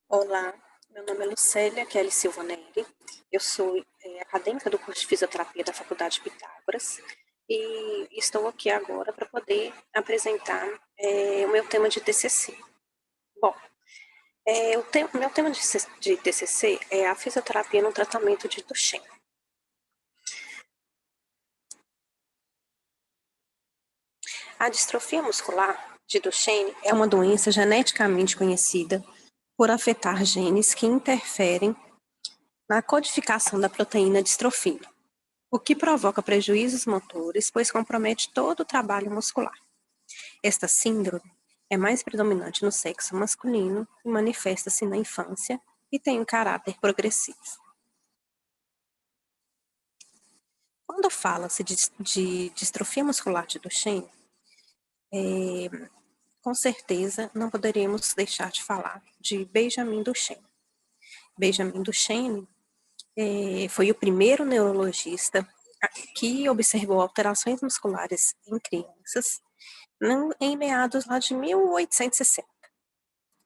Olá, meu nome é Lucélia Kelly Silva Neri. Eu sou acadêmica do curso de Fisioterapia da Faculdade Pitágoras e estou aqui agora para poder apresentar o meu tema de TCC. Bom, meu tema de TCC é a fisioterapia no tratamento de Duchenne. A distrofia muscular de Duchenne é uma doença geneticamente conhecida por afetar genes que interferem na codificação da proteína distrofina, o que provoca prejuízos motores, pois compromete todo o trabalho muscular. Esta síndrome é mais predominante no sexo masculino e manifesta-se na infância e tem um caráter progressivo. Quando fala-se de distrofia muscular de Duchenne, com certeza não poderíamos deixar de falar de Benjamin Duchenne. Benjamin Duchenne foi o primeiro neurologista que observou alterações musculares em crianças em meados lá de 1860.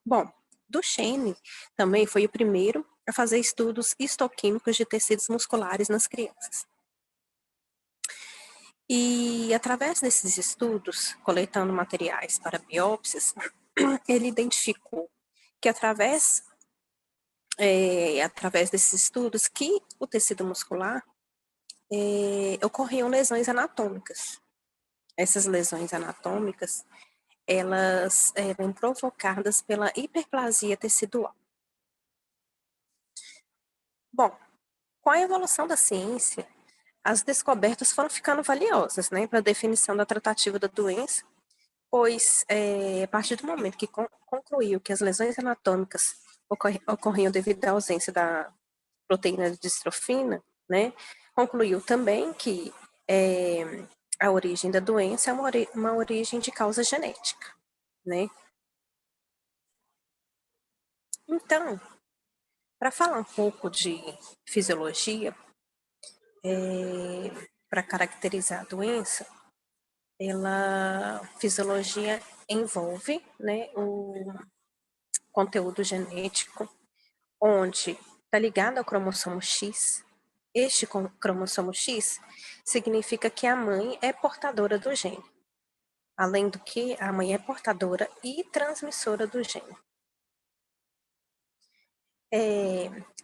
Bom, Duchenne também foi o primeiro a fazer estudos histoquímicos de tecidos musculares nas crianças. E através desses estudos, coletando materiais para biópsias, ele identificou que através desses estudos que o tecido muscular ocorriam lesões anatômicas. Essas lesões anatômicas, elas eram provocadas pela hiperplasia tecidual. Bom, com a evolução da ciência, as descobertas foram ficando valiosas, né, para a definição da tratativa da doença, pois a partir do momento que concluiu que as lesões anatômicas ocorriam devido à ausência da proteína de distrofina, né, concluiu também que a origem da doença é uma origem de causa genética, né. Então, para falar um pouco de fisiologia, para caracterizar a doença, fisiologia envolve, né, o conteúdo genético, onde está ligado ao cromossomo X. Este cromossomo X significa que a mãe é portadora do gene. Além do que, a mãe é portadora e transmissora do gene.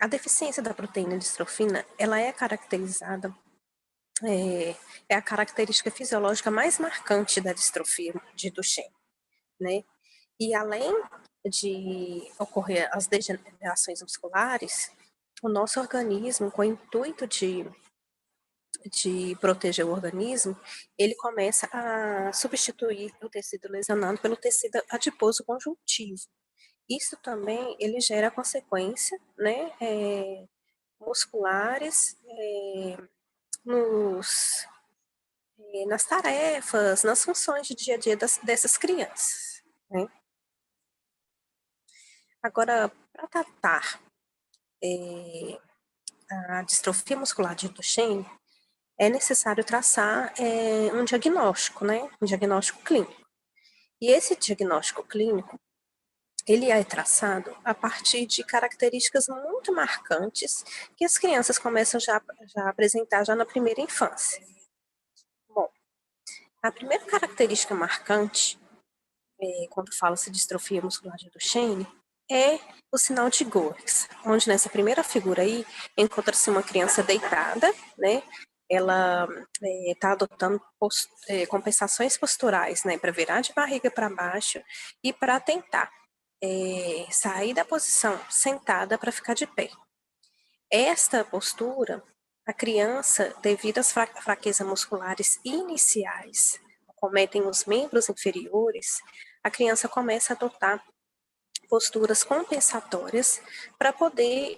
A deficiência da proteína distrofina, ela é caracterizada, é a característica fisiológica mais marcante da distrofia de Duchenne, né? E além de ocorrer as degenerações musculares, o nosso organismo, com o intuito de proteger o organismo, ele começa a substituir o tecido lesionado pelo tecido adiposo conjuntivo. Isso também, ele gera consequência, né, musculares nas tarefas, nas funções de dia a dia dessas crianças, né. Agora, para tratar a distrofia muscular de Duchenne, é necessário traçar um diagnóstico, né, um diagnóstico clínico. E esse diagnóstico clínico, ele é traçado a partir de características muito marcantes que as crianças começam já a apresentar já na primeira infância. Bom, a primeira característica marcante, quando fala-se de distrofia muscular de Duchenne, é o sinal de Gorlitz, onde nessa primeira figura aí encontra-se uma criança deitada, né? Ela está adotando compensações posturais, né, para virar de barriga para baixo e para tentar sair da posição sentada para ficar de pé. Esta postura, a criança, devido às fraquezas musculares iniciais, cometem os membros inferiores, a criança começa a adotar posturas compensatórias para poder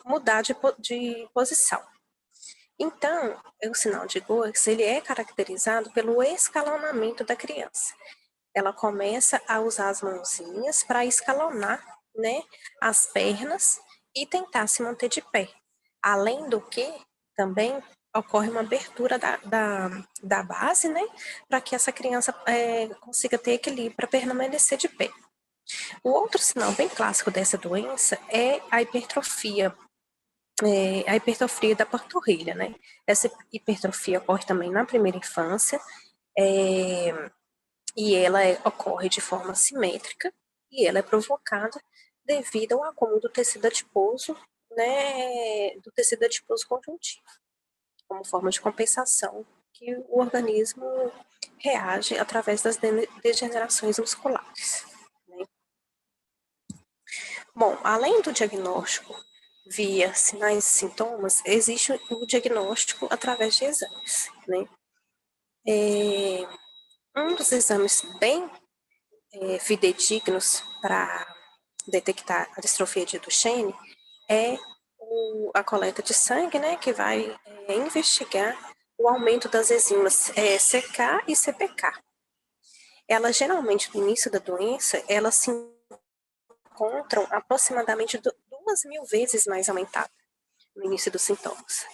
mudar de posição. Então, o sinal de Gorlitz, ele é caracterizado pelo escalonamento da criança. Ela começa a usar as mãozinhas para escalonar, né, as pernas e tentar se manter de pé. Além do que, também ocorre uma abertura da base, né, para que essa criança consiga ter equilíbrio para permanecer de pé. O outro sinal bem clássico dessa doença é a hipertrofia da panturrilha, né? Essa hipertrofia ocorre também na primeira infância, e ela ocorre de forma simétrica, e ela é provocada devido ao acúmulo do tecido adiposo, né, do tecido adiposo conjuntivo, como forma de compensação que o organismo reage através das degenerações musculares, né? Bom, além do diagnóstico via sinais e sintomas, existe o diagnóstico através de exames, né? Um dos exames bem fidedignos para detectar a distrofia de Duchenne é a coleta de sangue, né, que vai investigar o aumento das enzimas CK e CPK. Elas geralmente no início da doença, elas se encontram aproximadamente 2.000 vezes mais aumentadas no início dos sintomas.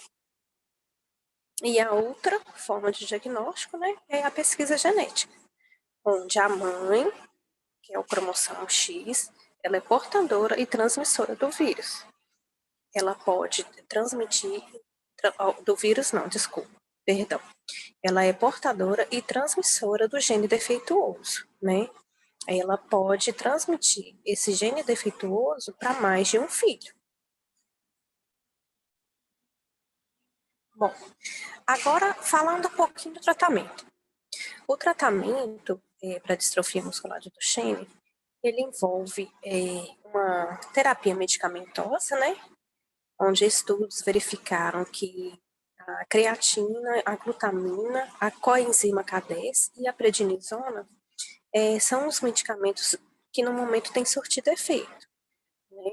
E a outra forma de diagnóstico, né, é a pesquisa genética, onde a mãe, que é o cromossomo X, ela é portadora e transmissora do vírus. Ela pode transmitir, do vírus não, desculpa, perdão. Ela é portadora e transmissora do gene defeituoso, né? Ela pode transmitir esse gene defeituoso para mais de um filho. Bom, agora falando um pouquinho do tratamento. O tratamento para distrofia muscular de Duchenne, ele envolve uma terapia medicamentosa, né? Onde estudos verificaram que a creatina, a glutamina, a coenzima Q10 e a prednisona são os medicamentos que no momento têm surtido efeito, né?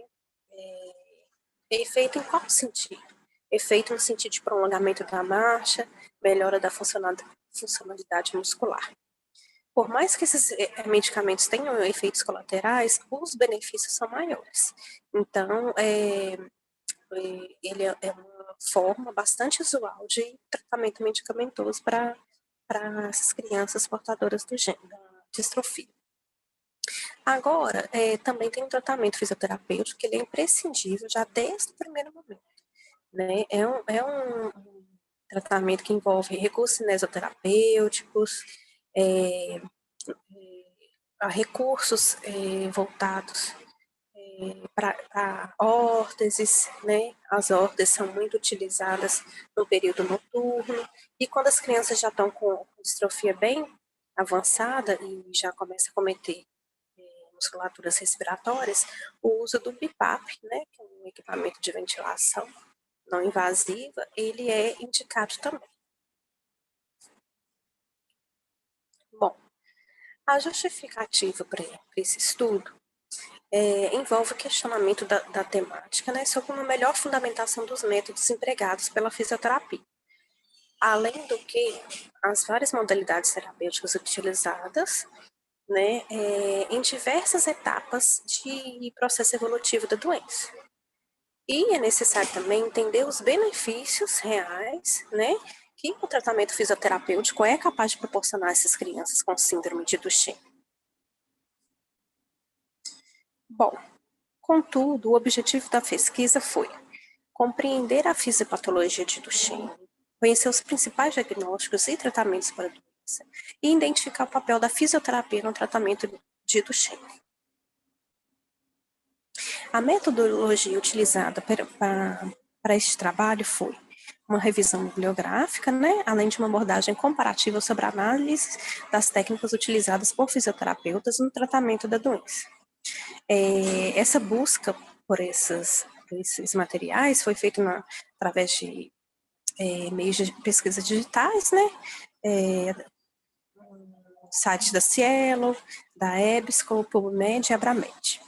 Efeito em qual sentido? Efeito no sentido de prolongamento da marcha, melhora da funcionalidade muscular. Por mais que esses medicamentos tenham efeitos colaterais, os benefícios são maiores. Então, ele é uma forma bastante usual de tratamento medicamentoso para essas crianças portadoras do gene, da distrofia. Agora, também tem um tratamento fisioterapêutico que ele é imprescindível já desde o primeiro momento, né? É um tratamento que envolve recursos cinesioterapêuticos, recursos voltados para órteses, né? As órteses são muito utilizadas no período noturno, e quando as crianças já estão com distrofia bem avançada e já começa a cometer musculaturas respiratórias, o uso do BiPAP, né, que é um equipamento de ventilação não invasiva, ele é indicado também. Bom, a justificativa para esse estudo envolve o questionamento da temática, né, sobre uma melhor fundamentação dos métodos empregados pela fisioterapia. Além do que, as várias modalidades terapêuticas utilizadas, né, em diversas etapas de processo evolutivo da doença. E é necessário também entender os benefícios reais, né, que o tratamento fisioterapêutico é capaz de proporcionar a essas crianças com síndrome de Duchenne. Bom, contudo, o objetivo da pesquisa foi compreender a fisiopatologia de Duchenne, conhecer os principais diagnósticos e tratamentos para a doença e identificar o papel da fisioterapia no tratamento de Duchenne. A metodologia utilizada para este trabalho foi uma revisão bibliográfica, né, além de uma abordagem comparativa sobre a análise das técnicas utilizadas por fisioterapeutas no tratamento da doença. Essa busca por esses materiais foi feita através de meios de pesquisa digitais, né, sites da Cielo, da EBSCO, PubMed e Abramed.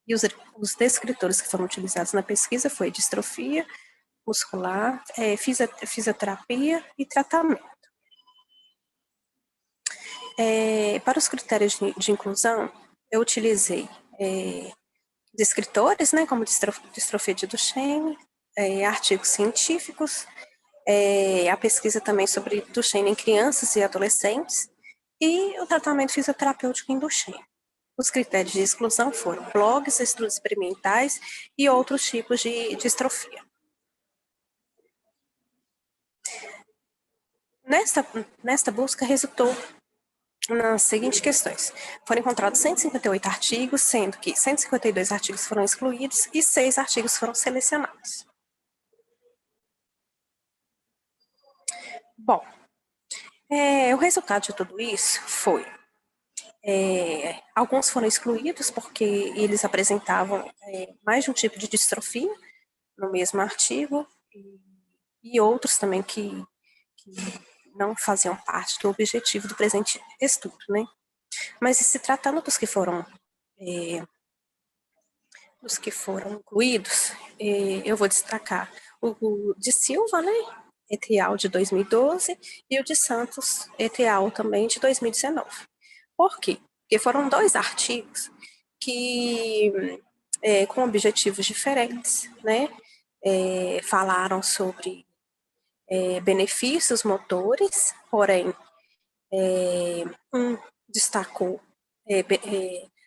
E os descritores que foram utilizados na pesquisa foi distrofia muscular, fisioterapia e tratamento. Para os critérios de inclusão, eu utilizei descritores, né, como distrofia de Duchenne, artigos científicos, a pesquisa também sobre Duchenne em crianças e adolescentes, e o tratamento fisioterapêutico em Duchenne. Os critérios de exclusão foram blogs, estudos experimentais e outros tipos de distrofia. Nesta busca resultou nas seguintes questões. Foram encontrados 158 artigos, sendo que 152 artigos foram excluídos e 6 artigos foram selecionados. Bom, o resultado de tudo isso foi alguns foram excluídos porque eles apresentavam mais de um tipo de distrofia no mesmo artigo e outros também que não faziam parte do objetivo do presente estudo, né? Mas se tratando dos que foram incluídos, eu vou destacar o de Silva, né? Et al. De 2012 e o de Santos et al. Também de 2019. Por quê? Porque foram 2 artigos que, com objetivos diferentes, né? Falaram sobre benefícios motores, porém, um destacou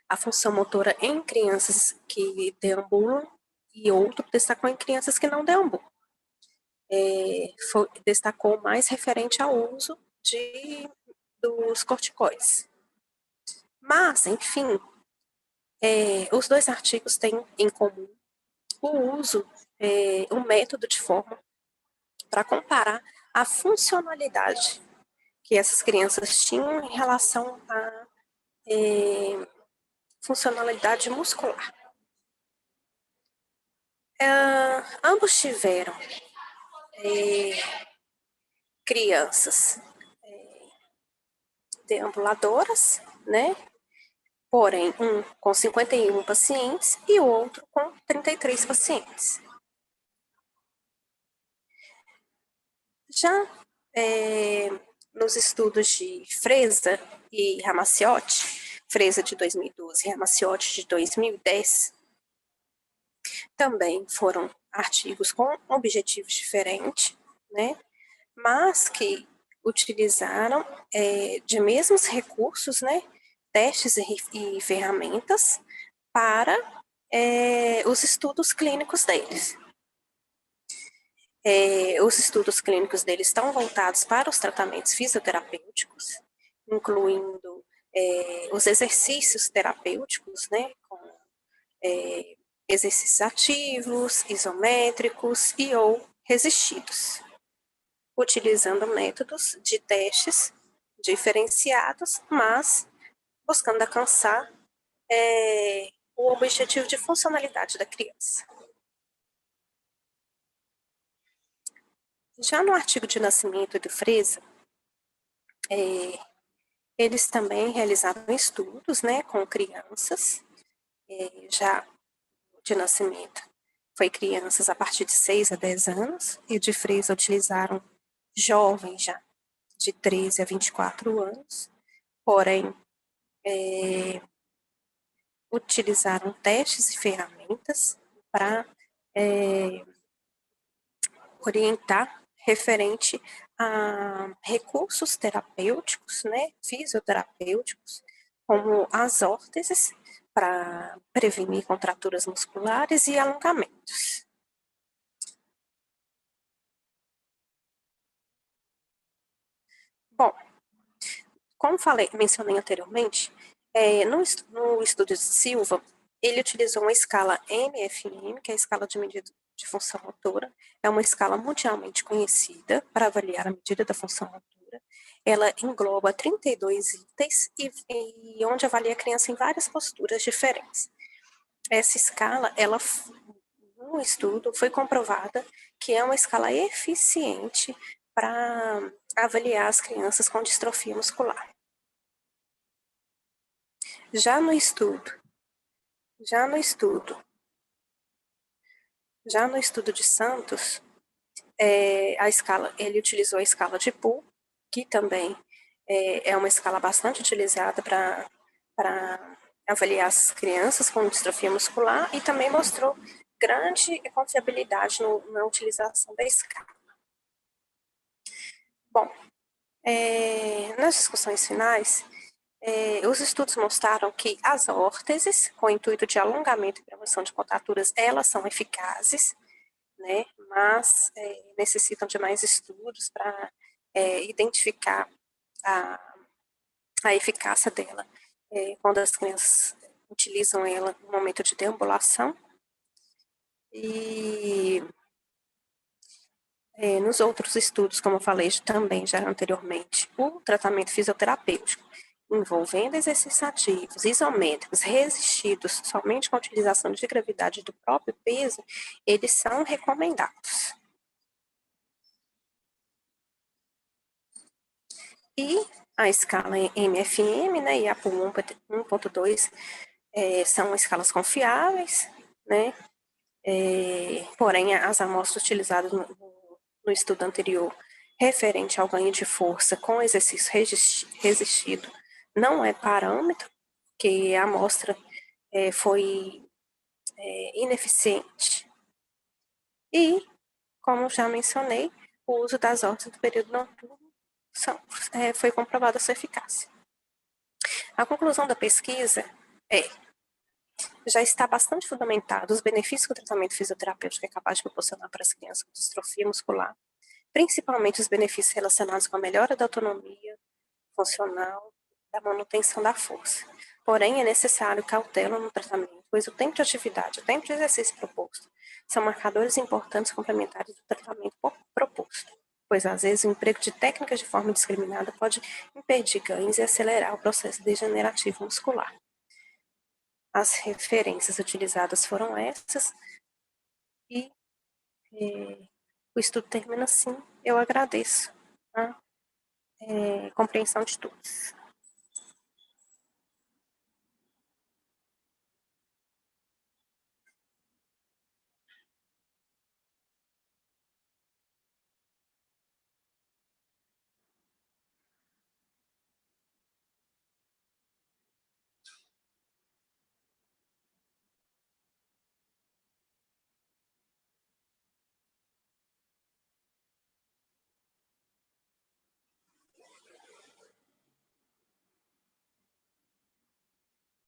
a função motora em crianças que deambulam e outro destacou em crianças que não deambulam. Destacou mais referente ao uso dos corticoides. Mas, enfim, os 2 artigos têm em comum o uso, um método de forma para comparar a funcionalidade que essas crianças tinham em relação à funcionalidade muscular. Ambos tiveram crianças deambuladoras, né? Porém, um com 51 pacientes e o outro com 33 pacientes. Já nos estudos de Fresa e Ramaciotti, Fresa de 2012 e Ramaciotti de 2010, também foram artigos com objetivos diferentes, né? Mas que utilizaram de mesmos recursos, né? Testes e ferramentas para os estudos clínicos deles. Os estudos clínicos deles estão voltados para os tratamentos fisioterapêuticos, incluindo os exercícios terapêuticos, né, com exercícios ativos, isométricos e ou resistidos, utilizando métodos de testes diferenciados, mas buscando alcançar o objetivo de funcionalidade da criança. Já no artigo de nascimento do Fresa, eles também realizaram estudos, né, com crianças, já de nascimento. Foi crianças a partir de 6 a 10 anos, e de Fresa utilizaram jovens já, de 13 a 24 anos, porém, utilizaram testes e ferramentas para orientar referente a recursos terapêuticos, né, fisioterapêuticos, como as órteses, para prevenir contraturas musculares e alongamentos. Bom, como mencionei anteriormente, no estudo de Silva, ele utilizou uma escala MFM, que é a escala de medida de função motora, é uma escala mundialmente conhecida para avaliar a medida da função motora. Ela engloba 32 itens e onde avalia a criança em várias posturas diferentes. Essa escala, no estudo, foi comprovada que é uma escala eficiente para avaliar as crianças com distrofia muscular. Já no estudo de Santos, ele utilizou a escala de Poole, que também é uma escala bastante utilizada para avaliar as crianças com distrofia muscular e também mostrou grande confiabilidade na utilização da escala. Bom, nas discussões finais, Os estudos mostraram que as órteses, com o intuito de alongamento e prevenção de contraturas, elas são eficazes, né? Mas necessitam de mais estudos para identificar a, a eficácia dela quando as crianças utilizam ela no momento de deambulação. E nos outros estudos, como eu falei também já anteriormente, o tratamento fisioterapêutico envolvendo exercícios ativos, isométricos, resistidos somente com a utilização de gravidade do próprio peso, eles são recomendados. E a escala MFM, né, e a PUL 1.2 são escalas confiáveis, né, porém as amostras utilizadas no estudo anterior referente ao ganho de força com exercício resistido não é parâmetro, que a amostra foi ineficiente. E, como já mencionei, o uso das ordens do período noturno foi comprovada a sua eficácia. A conclusão da pesquisa já está bastante fundamentado os benefícios que o tratamento fisioterapêutico é capaz de proporcionar para as crianças com distrofia muscular, principalmente os benefícios relacionados com a melhora da autonomia funcional, da manutenção da força. Porém, é necessário cautela no tratamento, pois o tempo de atividade e o tempo de exercício proposto são marcadores importantes complementares do tratamento proposto, pois às vezes o emprego de técnicas de forma indiscriminada pode impedir ganhos e acelerar o processo degenerativo muscular. As referências utilizadas foram essas e o estudo termina assim. Eu agradeço a compreensão de todos.